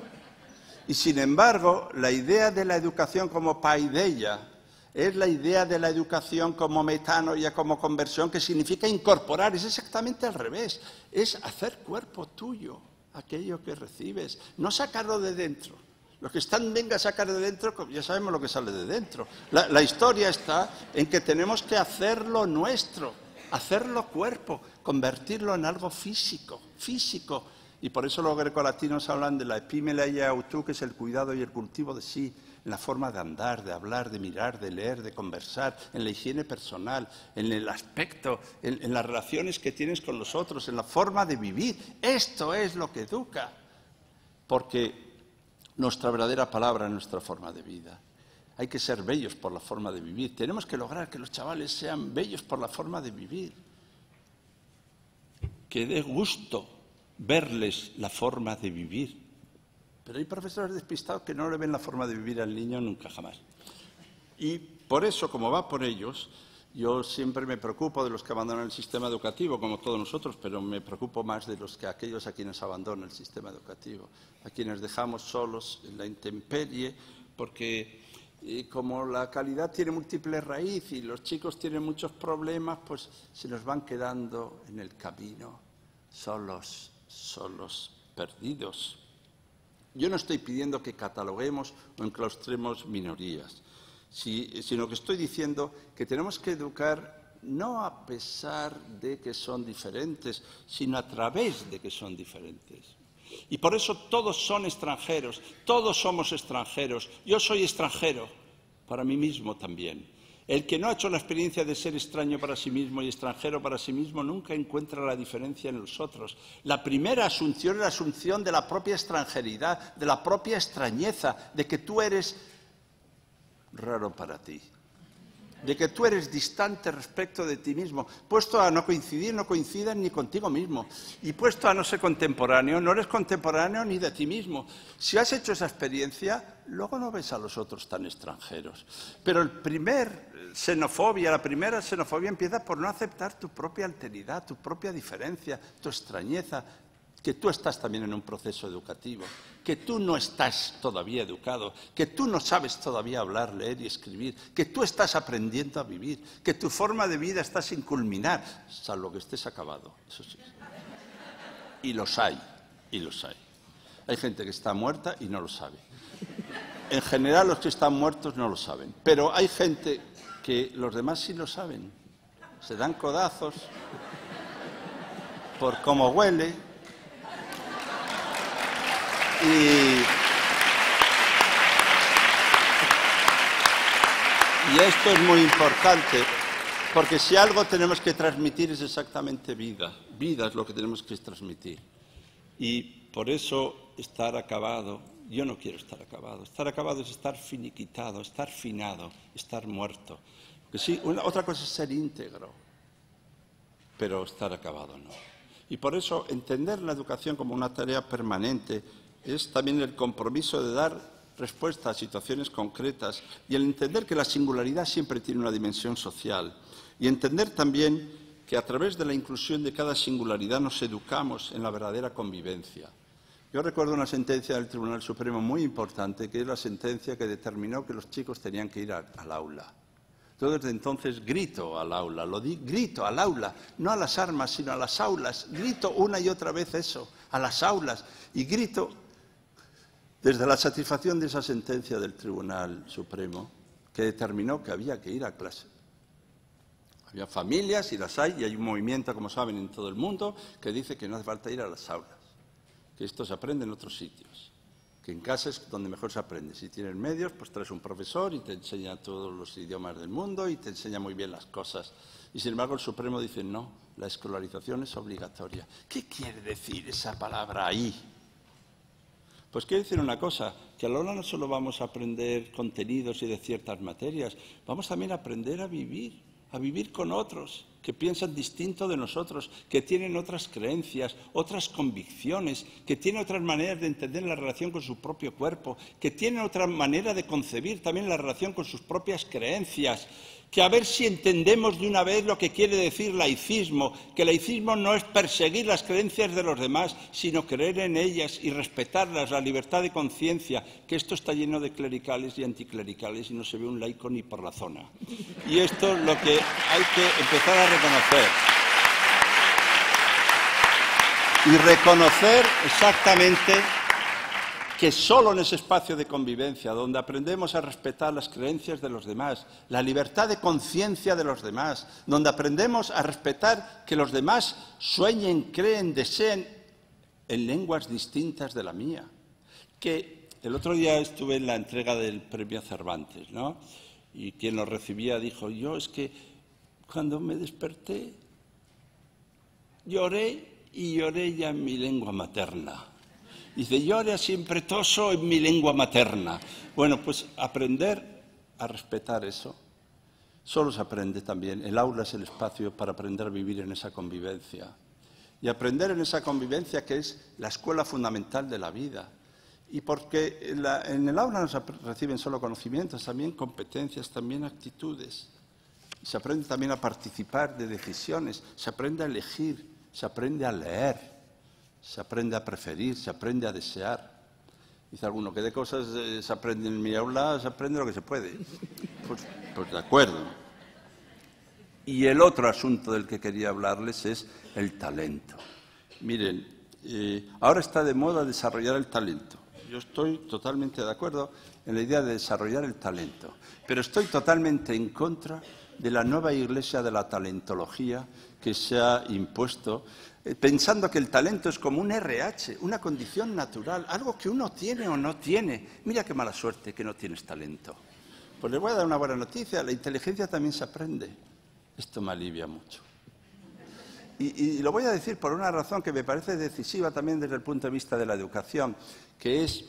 Y sin embargo, la idea de la educación como paideia es la idea de la educación como metanoia, como conversión, que significa incorporar. Es exactamente al revés. Es hacer cuerpo tuyo aquello que recibes, no sacarlo de dentro. Los que están, venga a sacar de dentro, ya sabemos lo que sale de dentro. La historia está en que tenemos que hacerlo nuestro, hacerlo cuerpo, convertirlo en algo físico. Y por eso los grecolatinos hablan de la epimeleia autu, que es el cuidado y el cultivo de sí, en la forma de andar, de hablar, de mirar, de leer, de conversar, en la higiene personal, en el aspecto, en las relaciones que tienes con los otros, en la forma de vivir. Esto es lo que educa, porque nuestra verdadera palabra es nuestra forma de vida. Hay que ser bellos por la forma de vivir. Tenemos que lograr que los chavales sean bellos por la forma de vivir. Que dé gusto verles la forma de vivir. Pero hay profesores despistados que no le ven la forma de vivir al niño nunca jamás. Y por eso, como va por ellos, yo siempre me preocupo de los que abandonan el sistema educativo, como todos nosotros, pero me preocupo más de aquellos a quienes abandona el sistema educativo, a quienes dejamos solos en la intemperie, porque como la calidad tiene múltiples raíces y los chicos tienen muchos problemas, pues se nos van quedando en el camino, solos perdidos. Yo no estoy pidiendo que cataloguemos o enclaustremos minorías, sino que estoy diciendo que tenemos que educar no a pesar de que son diferentes, sino a través de que son diferentes. Y por eso todos son extranjeros, todos somos extranjeros. Yo soy extranjero para mí mismo también. El que no ha hecho la experiencia de ser extraño para sí mismo y extranjero para sí mismo nunca encuentra la diferencia en los otros. La primera asunción es la asunción de la propia extranjeridad, de la propia extrañeza, de que tú eres raro para ti, de que tú eres distante respecto de ti mismo, puesto a no coincidir, no coincidas ni contigo mismo, y puesto a no ser contemporáneo, no eres contemporáneo ni de ti mismo. Si has hecho esa experiencia, luego no ves a los otros tan extranjeros. Pero la primera xenofobia empieza por no aceptar tu propia alteridad, tu propia diferencia, tu extrañeza, que tú estás también en un proceso educativo, que tú no estás todavía educado, que tú no sabes todavía hablar, leer y escribir, que tú estás aprendiendo a vivir, que tu forma de vida está sin culminar, salvo que estés acabado, eso sí. Y los hay, y los hay. Hay gente que está muerta y no lo sabe. En general los que están muertos no lo saben, pero hay gente que los demás sí lo saben. Se dan codazos por cómo huele. Y esto es muy importante, porque si algo tenemos que transmitir es exactamente vida. Vida es lo que tenemos que transmitir. Y por eso estar acabado, yo no quiero estar acabado. Estar acabado es estar finiquitado, estar finado, estar muerto. Porque sí, otra cosa es ser íntegro, pero estar acabado no. Y por eso entender la educación como una tarea permanente es también el compromiso de dar respuesta a situaciones concretas y el entender que la singularidad siempre tiene una dimensión social y entender también que a través de la inclusión de cada singularidad nos educamos en la verdadera convivencia. Yo recuerdo una sentencia del Tribunal Supremo muy importante, que es la sentencia que determinó que los chicos tenían que ir al aula. Yo desde entonces grito al aula, grito al aula, no a las armas, sino a las aulas. Grito una y otra vez eso, a las aulas, y grito desde la satisfacción de esa sentencia del Tribunal Supremo, que determinó que había que ir a clase. Había familias, y las hay, y hay un movimiento, como saben, en todo el mundo, que dice que no hace falta ir a las aulas, que esto se aprende en otros sitios, que en casa es donde mejor se aprende. Si tienes medios, pues traes un profesor y te enseña todos los idiomas del mundo y te enseña muy bien las cosas. Y sin embargo el Supremo dice no, la escolarización es obligatoria. ¿Qué quiere decir esa palabra ahí? Pues quiere decir una cosa, que a la hora no solo vamos a aprender contenidos y de ciertas materias, vamos también a aprender a vivir con otros que piensan distinto de nosotros, que tienen otras creencias, otras convicciones, que tienen otras maneras de entender la relación con su propio cuerpo, que tienen otra manera de concebir también la relación con sus propias creencias, que a ver si entendemos de una vez lo que quiere decir laicismo, que laicismo no es perseguir las creencias de los demás, sino creer en ellas y respetarlas, la libertad de conciencia, que esto está lleno de clericales y anticlericales y no se ve un laico ni por la zona. Y esto es lo que hay que empezar a reconocer. Y reconocer exactamente que solo en ese espacio de convivencia, donde aprendemos a respetar las creencias de los demás, la libertad de conciencia de los demás, donde aprendemos a respetar que los demás sueñen, creen, deseen en lenguas distintas de la mía. Que el otro día estuve en la entrega del premio Cervantes, ¿no? Y quien lo recibía dijo, yo es que cuando me desperté lloré y lloré ya en mi lengua materna. Dice, yo era siempre toso en mi lengua materna. Bueno, pues aprender a respetar eso solo se aprende también. El aula es el espacio para aprender a vivir en esa convivencia. Y aprender en esa convivencia que es la escuela fundamental de la vida. Y porque en el aula no se reciben solo conocimientos, también competencias, también actitudes. Se aprende también a participar de decisiones, se aprende a elegir, se aprende a leer. Se aprende a preferir, se aprende a desear. Dice alguno que de cosas se aprende en mi aula, se aprende lo que se puede. Pues de acuerdo. Y el otro asunto del que quería hablarles es el talento. Miren, ahora está de moda desarrollar el talento. Yo estoy totalmente de acuerdo en la idea de desarrollar el talento, pero estoy totalmente en contra de la nueva iglesia de la talentología que se ha impuesto, pensando que el talento es como un RH, una condición natural, algo que uno tiene o no tiene. Mira qué mala suerte que no tienes talento. Pues les voy a dar una buena noticia, la inteligencia también se aprende. Esto me alivia mucho. Y lo voy a decir por una razón que me parece decisiva también desde el punto de vista de la educación, que es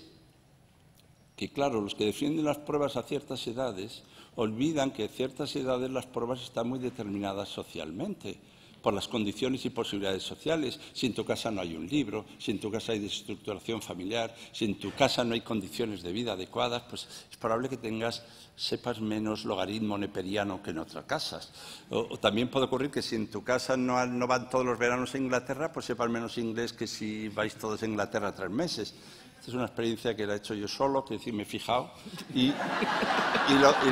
que, claro, los que defienden las pruebas a ciertas edades olvidan que a ciertas edades las pruebas están muy determinadas socialmente, por las condiciones y posibilidades sociales. Si en tu casa no hay un libro, si en tu casa hay desestructuración familiar, si en tu casa no hay condiciones de vida adecuadas, pues es probable que sepas menos logaritmo neperiano que en otras casas. O también puede ocurrir que si en tu casa no van todos los veranos a Inglaterra, pues sepas menos inglés que si vais todos a Inglaterra 3 meses. Esta es una experiencia que la he hecho yo solo, que decir, me he fijado. Y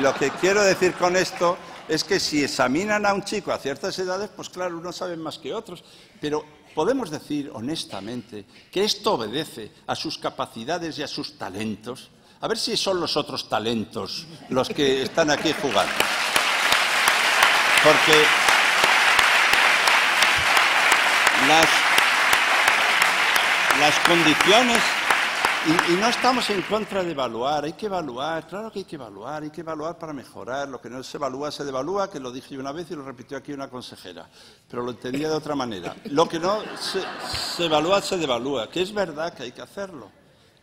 lo que quiero decir con esto es que si examinan a un chico a ciertas edades, pues claro, unos saben más que otros, pero podemos decir honestamente que esto obedece a sus capacidades y a sus talentos. A ver si son los otros talentos los que están aquí jugando. Porque las condiciones... Y no estamos en contra de evaluar, hay que evaluar, claro que hay que evaluar para mejorar. Lo que no se evalúa se devalúa, que lo dije yo una vez y lo repitió aquí una consejera, pero lo entendía de otra manera. Lo que no se evalúa se devalúa, que es verdad que hay que hacerlo.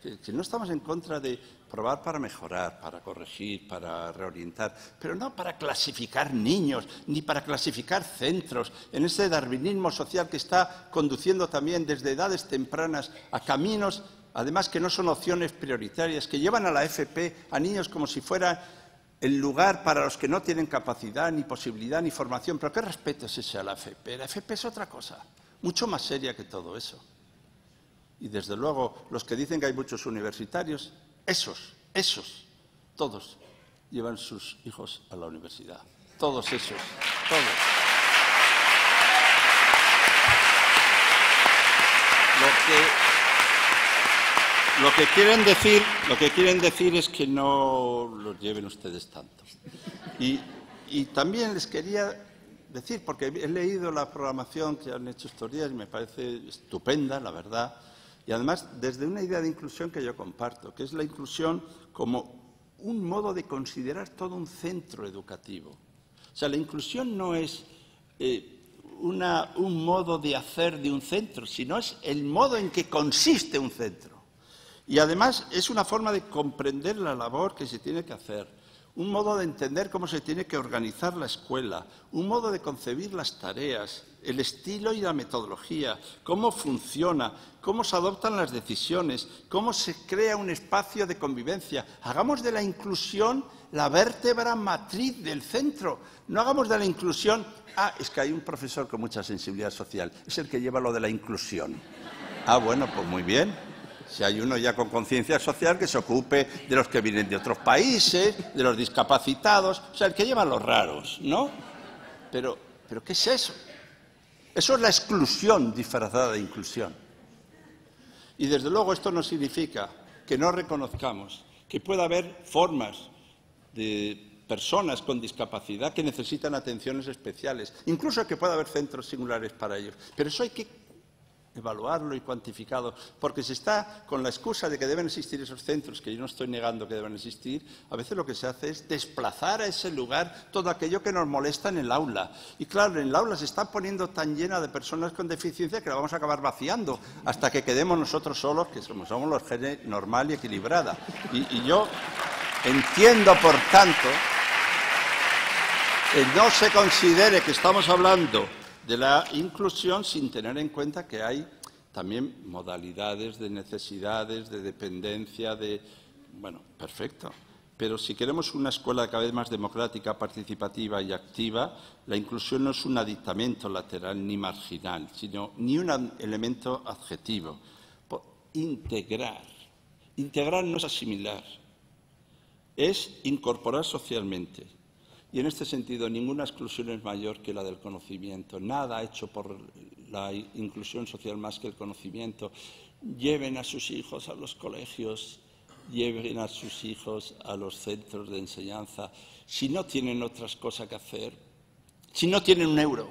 Que no estamos en contra de probar para mejorar, para corregir, para reorientar, pero no para clasificar niños, ni para clasificar centros, en ese darwinismo social que está conduciendo también desde edades tempranas a caminos, además que no son opciones prioritarias, que llevan a la FP a niños como si fuera el lugar para los que no tienen capacidad, ni posibilidad, ni formación. ¿Pero qué respeto es ese a la FP? La FP es otra cosa, mucho más seria que todo eso. Y desde luego, los que dicen que hay muchos universitarios, esos, todos llevan sus hijos a la universidad. Todos esos, todos. Lo que quieren decir es que no los lleven ustedes tanto. Y también les quería decir, porque he leído la programación que han hecho estos días y me parece estupenda, la verdad, y además desde una idea de inclusión que yo comparto, que es la inclusión como un modo de considerar todo un centro educativo. O sea, la inclusión no es un modo de hacer de un centro, sino es el modo en que consiste un centro. Y además es una forma de comprender la labor que se tiene que hacer, un modo de entender cómo se tiene que organizar la escuela, un modo de concebir las tareas, el estilo y la metodología, cómo funciona, cómo se adoptan las decisiones, cómo se crea un espacio de convivencia. Hagamos de la inclusión la vértebra matriz del centro. No hagamos de la inclusión, es que hay un profesor con mucha sensibilidad social, es el que lleva lo de la inclusión. Bueno, pues muy bien. Si hay uno ya con conciencia social que se ocupe de los que vienen de otros países, de los discapacitados, o sea, el que lleva los raros, ¿no? Pero ¿qué es eso? Eso es la exclusión disfrazada de inclusión. Y desde luego esto no significa que no reconozcamos que pueda haber formas de personas con discapacidad que necesitan atenciones especiales, incluso que pueda haber centros singulares para ellos. Pero eso hay que evaluarlo y cuantificarlo, porque se está con la excusa de que deben existir esos centros, que yo no estoy negando que deban existir. A veces lo que se hace es desplazar a ese lugar todo aquello que nos molesta en el aula. Y claro, en el aula se está poniendo tan llena de personas con deficiencia que la vamos a acabar vaciando hasta que quedemos nosotros solos, que somos los genes normal y equilibrada. Y yo entiendo, por tanto, que no se considere que estamos hablando de la inclusión sin tener en cuenta que hay también modalidades de necesidades, de dependencia, Bueno, perfecto. Pero si queremos una escuela cada vez más democrática, participativa y activa, la inclusión no es un aditamento lateral ni marginal, sino ni un elemento adjetivo. Integrar. Integrar no es asimilar, es incorporar socialmente. Y en este sentido, ninguna exclusión es mayor que la del conocimiento. Nada hecho por la inclusión social más que el conocimiento. Lleven a sus hijos a los colegios, lleven a sus hijos a los centros de enseñanza. Si no tienen otras cosas que hacer, si no tienen un euro,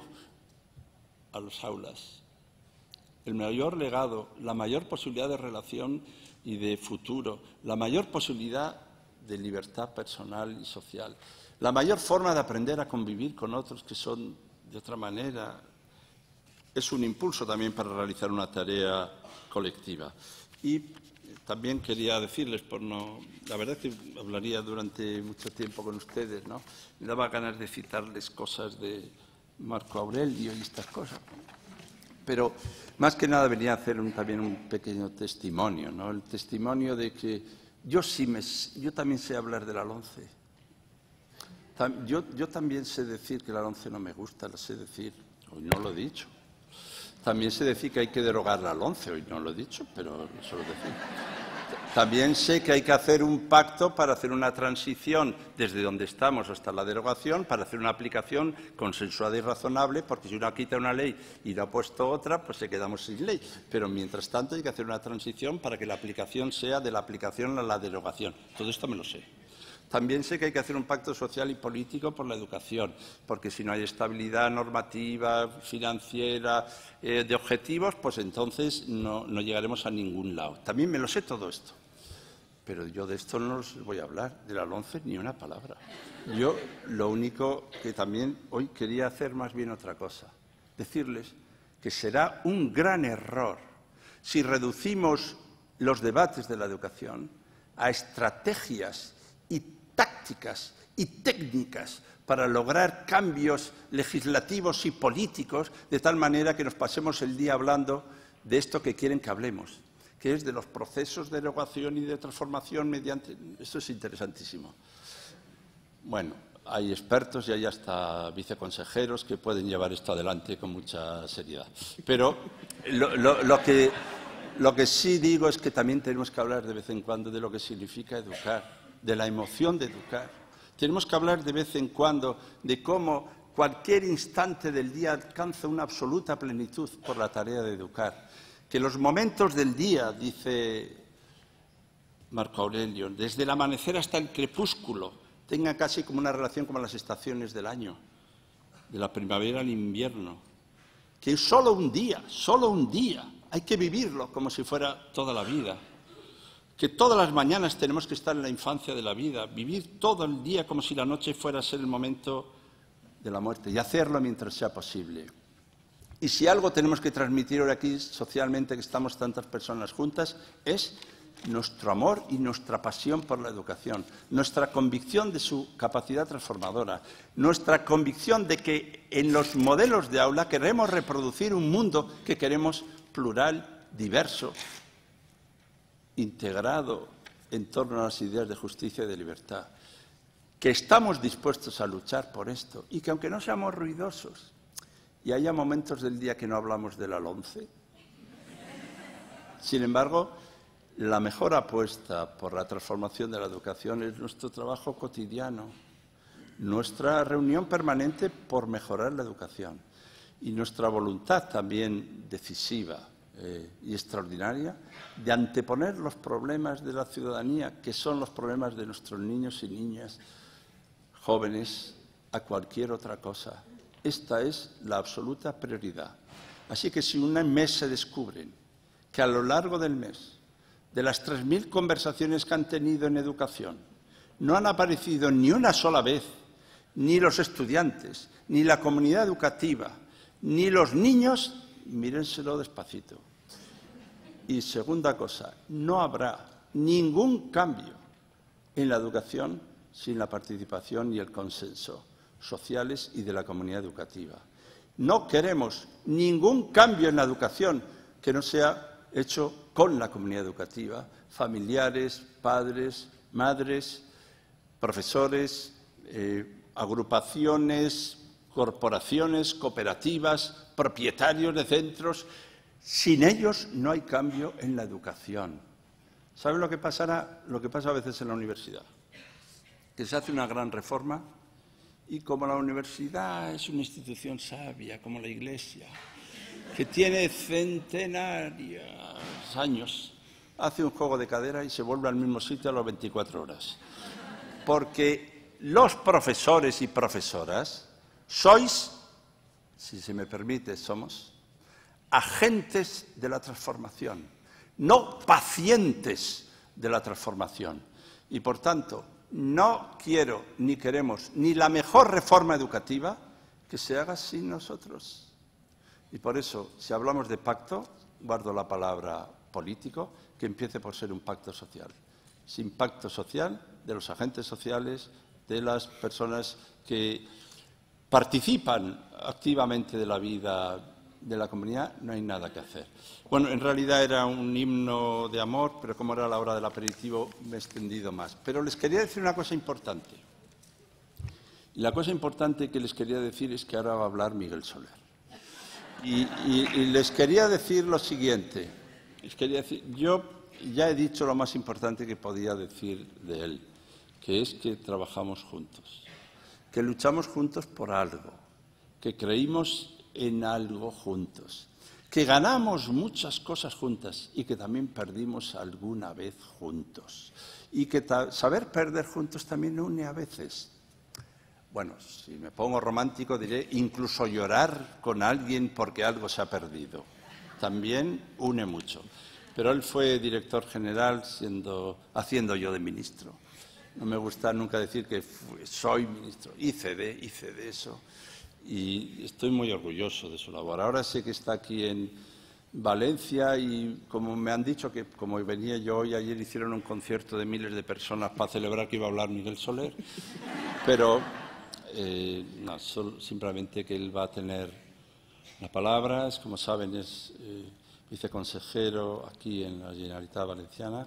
a las aulas. El mayor legado, la mayor posibilidad de relación y de futuro, la mayor posibilidad de libertad personal y social, la mayor forma de aprender a convivir con otros que son de otra manera, es un impulso también para realizar una tarea colectiva. Y también quería decirles, la verdad es que hablaría durante mucho tiempo con ustedes, ¿no? Me daba ganas de citarles cosas de Marco Aurelio y estas cosas. Pero más que nada venía a hacer también un pequeño testimonio, ¿no? El testimonio de que yo también sé hablar de la LOMCE. Yo también sé decir que la LOMCE no me gusta, lo sé decir, hoy no lo he dicho. También sé decir que hay que derogar la LOMCE, hoy no lo he dicho, pero eso lo decir. También sé que hay que hacer un pacto para hacer una transición desde donde estamos hasta la derogación, para hacer una aplicación consensuada y razonable, porque si uno quita una ley y no ha puesto otra, pues se quedamos sin ley. Pero mientras tanto hay que hacer una transición para que la aplicación sea de la aplicación a la derogación. Todo esto me lo sé. También sé que hay que hacer un pacto social y político por la educación, porque si no hay estabilidad normativa, financiera, de objetivos, pues entonces no llegaremos a ningún lado. También me lo sé todo esto, pero yo de esto no os voy a hablar, de la LOMCE ni una palabra. Yo lo único que también hoy quería hacer más bien otra cosa, decirles que será un gran error si reducimos los debates de la educación a estrategias y tácticas y técnicas para lograr cambios legislativos y políticos de tal manera que nos pasemos el día hablando de esto que quieren que hablemos, que es de los procesos de derogación y de transformación mediante... Esto es interesantísimo. Bueno, hay expertos y hay hasta viceconsejeros que pueden llevar esto adelante con mucha seriedad. Pero lo que sí digo es que también tenemos que hablar de vez en cuando de lo que significa educar, de la emoción de educar. Tenemos que hablar de vez en cuando de cómo cualquier instante del día alcanza una absoluta plenitud por la tarea de educar. Que los momentos del día, dice Marco Aurelio, desde el amanecer hasta el crepúsculo, tengan casi como una relación como las estaciones del año, de la primavera al invierno. Que solo un día, hay que vivirlo como si fuera toda la vida. Que todas las mañanas tenemos que estar en la infancia de la vida, vivir todo el día como si la noche fuera a ser el momento de la muerte y hacerlo mientras sea posible. Y si algo tenemos que transmitir ahora aquí socialmente, que estamos tantas personas juntas, es nuestro amor y nuestra pasión por la educación, nuestra convicción de su capacidad transformadora, nuestra convicción de que en los modelos de aula queremos reproducir un mundo que queremos plural, diverso, integrado en torno a las ideas de justicia y de libertad, que estamos dispuestos a luchar por esto y que aunque no seamos ruidosos y haya momentos del día que no hablamos de la LOMCE, sin embargo, la mejor apuesta por la transformación de la educación es nuestro trabajo cotidiano, nuestra reunión permanente por mejorar la educación y nuestra voluntad también decisiva y extraordinaria de anteponer los problemas de la ciudadanía, que son los problemas de nuestros niños y niñas jóvenes, a cualquier otra cosa. Esta es la absoluta prioridad. Así que si un mes se descubren que a lo largo del mes, de las 3.000 conversaciones que han tenido en educación, no han aparecido ni una sola vez ni los estudiantes, ni la comunidad educativa, ni los niños, mírenselo despacito. Y segunda cosa, no habrá ningún cambio en la educación sin la participación y el consenso sociales y de la comunidad educativa. No queremos ningún cambio en la educación que no sea hecho con la comunidad educativa, familiares, padres, madres, profesores, agrupaciones, corporaciones, cooperativas, propietarios de centros. Sin ellos no hay cambio en la educación. ¿Saben lo que pasará? Lo que pasa a veces en la universidad. Que se hace una gran reforma Y como la universidad es una institución sabia, como la Iglesia, que tiene centenarios años, hace un juego de cadera y se vuelve al mismo sitio a las 24 horas. Porque los profesores y profesoras sois, si se me permite, somos agentes de la transformación, no pacientes de la transformación. Y, por tanto, no quiero ni queremos ni la mejor reforma educativa que se haga sin nosotros. Y por eso, si hablamos de pacto, guardo la palabra político, que empiece por ser un pacto social. Sin pacto social de los agentes sociales, de las personas que participan activamente de la vida de la comunidad, no hay nada que hacer. Bueno, en realidad era un himno de amor, pero como era la hora del aperitivo me he extendido más. Pero les quería decir una cosa importante. Y la cosa importante que les quería decir es que ahora va a hablar Miguel Soler. Y les quería decir lo siguiente. Yo ya he dicho lo más importante que podía decir de él, que es que trabajamos juntos, que luchamos juntos por algo, que creímos en algo juntos, que ganamos muchas cosas juntas y que también perdimos alguna vez juntos. Y que saber perder juntos también une a veces. Bueno, si me pongo romántico diré incluso llorar con alguien porque algo se ha perdido. También une mucho. Pero él fue director general haciendo yo de ministro. No me gusta nunca decir que soy ministro. Hice de eso. Y estoy muy orgulloso de su labor. Ahora sé que está aquí en Valencia y como me han dicho que como venía yo hoy, ayer hicieron un concierto de miles de personas para celebrar que iba a hablar Miguel Soler. Pero no, simplemente que él va a tener las palabras. Como saben, es viceconsejero aquí en la Generalitat Valenciana.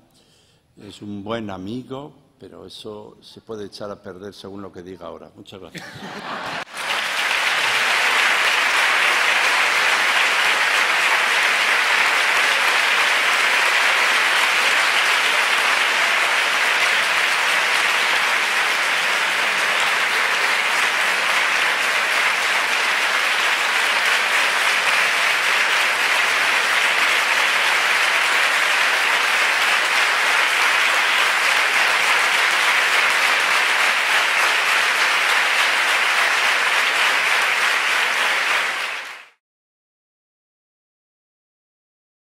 Es un buen amigo, pero eso se puede echar a perder según lo que diga ahora. Muchas gracias.